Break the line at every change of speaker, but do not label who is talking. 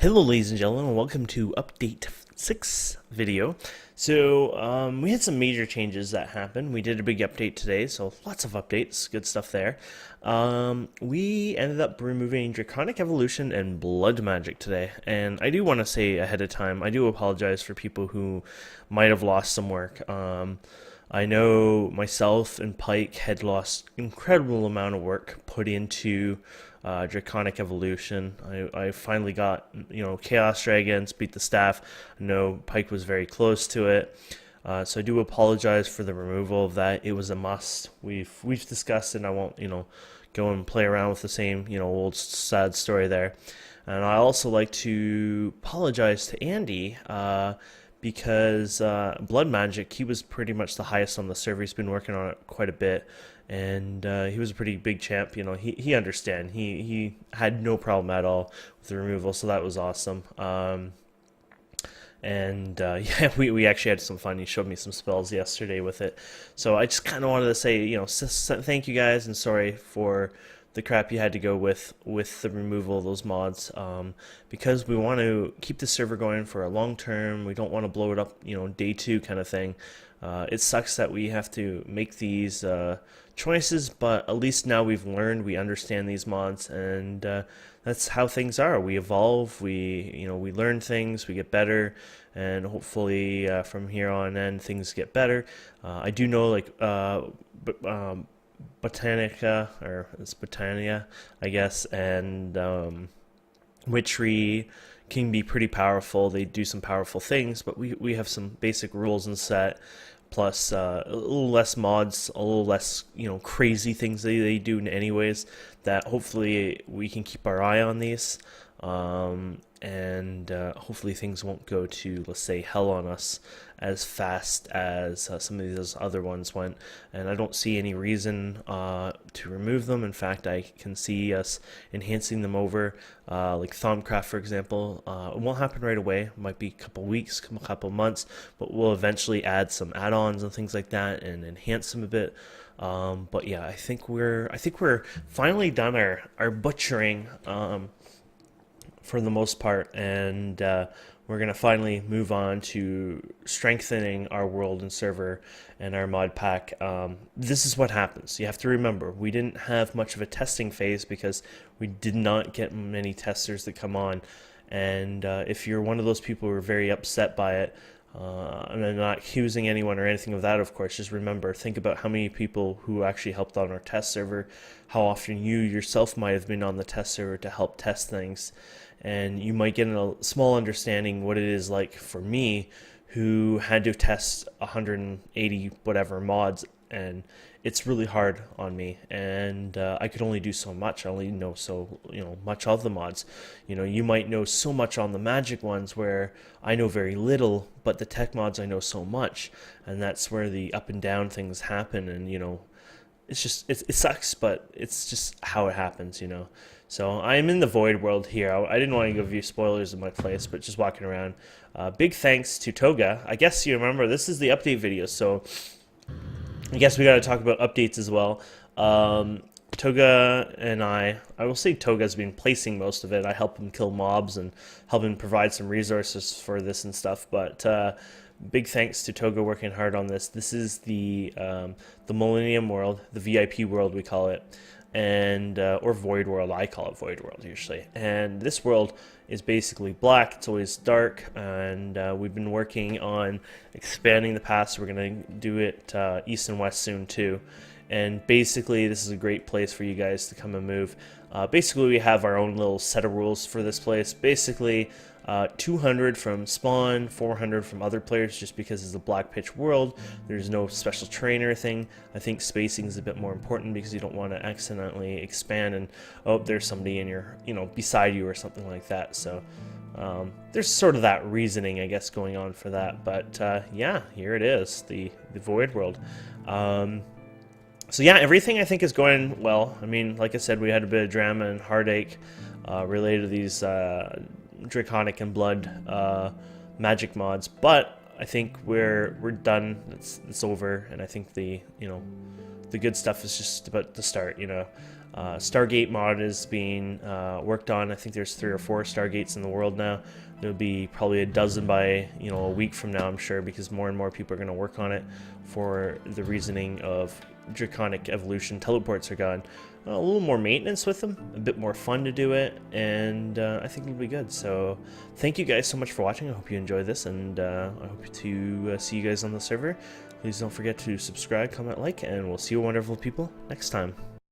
Hello ladies and gentlemen, and welcome to update 6 video. So we had some major changes that happened. We did a big update today, so lots of updates, good stuff there. We ended up removing Draconic Evolution and Blood Magic today, and I do want to say ahead of time, I do apologize for people who might have lost some work. I know myself and Pike had lost incredible amount of work put into Draconic Evolution. I finally got, Chaos Dragons, beat the staff. I know Pike was very close to it. So I do apologize for the removal of that. It was a must. We've discussed it, and I won't, go and play around with the same, old sad story there. And I also like to apologize to Andy, because Blood Magic, he was pretty much the highest on the server. He's been working on it quite a bit, and he was a pretty big champ. He understand. He had no problem at all with the removal, so that was awesome. Yeah, we actually had some fun. He showed me some spells yesterday with it, so I just kind of wanted to say, thank you guys, and sorry for the crap you had to go with the removal of those mods, because we want to keep the server going for a long term. We don't want to blow it up, day two kind of thing. It sucks that we have to make these choices, but at least now we've learned, we understand these mods, and that's how things are. We evolve, we learn things, we get better, and hopefully from here on in things get better. I do know, like, Botanica, or it's Botania, I guess, and Witchery can be pretty powerful. They do some powerful things, but we have some basic rules and set, plus a little less mods, a little less, crazy things they do anyways, that hopefully we can keep our eye on these. And hopefully things won't go to, let's say, hell on us as fast as some of these other ones went. And I don't see any reason to remove them. In fact, I can see us enhancing them over, like Thaumcraft, for example. It won't happen right away. It might be a couple weeks, a couple months, but we'll eventually add some add-ons and things like that and enhance them a bit. But yeah, I think we're finally done our butchering. For the most part, and we're going to finally move on to strengthening our world and server and our mod pack. This is what happens. You have to remember, we didn't have much of a testing phase because we did not get many testers that come on, and if you're one of those people who are very upset by it, and I'm not accusing anyone or anything of that, of course, just remember, think about how many people who actually helped on our test server, how often you yourself might have been on the test server to help test things, and you might get a small understanding what it is like for me, who had to test 180 whatever mods, and it's really hard on me, and I could only do so much. I only know so much of the mods. You might know so much on the magic ones where I know very little, but the tech mods I know so much, and that's where the up and down things happen. And it's just it sucks, but it's just how it happens. So I'm in the Void world here. I didn't want to give you spoilers of my place, but just walking around. Big thanks to Toga. I guess you remember this is the update video, so I guess we got to talk about updates as well. Toga and I will say Toga's been placing most of it. I help him kill mobs and help him provide some resources for this and stuff. But big thanks to Toga working hard on this. This is the Millennium World, the VIP world we call it, and or Void World. I call it Void World usually. And this world is basically black. It's always dark, and we've been working on expanding the pass. We're gonna do it east and west soon too. And basically, this is a great place for you guys to come and move. Basically, we have our own little set of rules for this place. Basically, 200 from spawn, 400 from other players, just because it's a black pitch world. There's no special trainer thing. I think spacing is a bit more important because you don't want to accidentally expand and, oh, there's somebody in your, beside you or something like that. So there's sort of that reasoning, I guess, going on for that. But yeah, here it is, the Void World. So yeah, everything I think is going well. I mean, like I said, we had a bit of drama and heartache related to these Draconic and Blood magic mods, but I think we're done. It's over, and I think the good stuff is just about to start. Stargate mod is being worked on. I think there's 3 or 4 Stargates in the world now. There'll be probably a dozen by a week from now, I'm sure, because more and more people are going to work on it for the reasoning of draconic evolution. Teleports are gone. A little more maintenance with them, a bit more fun to do it, and I think it'll be good. So thank you guys so much for watching. I hope you enjoyed this, and I hope to see you guys on the server. Please don't forget to subscribe, comment, like, and we'll see you wonderful people next time.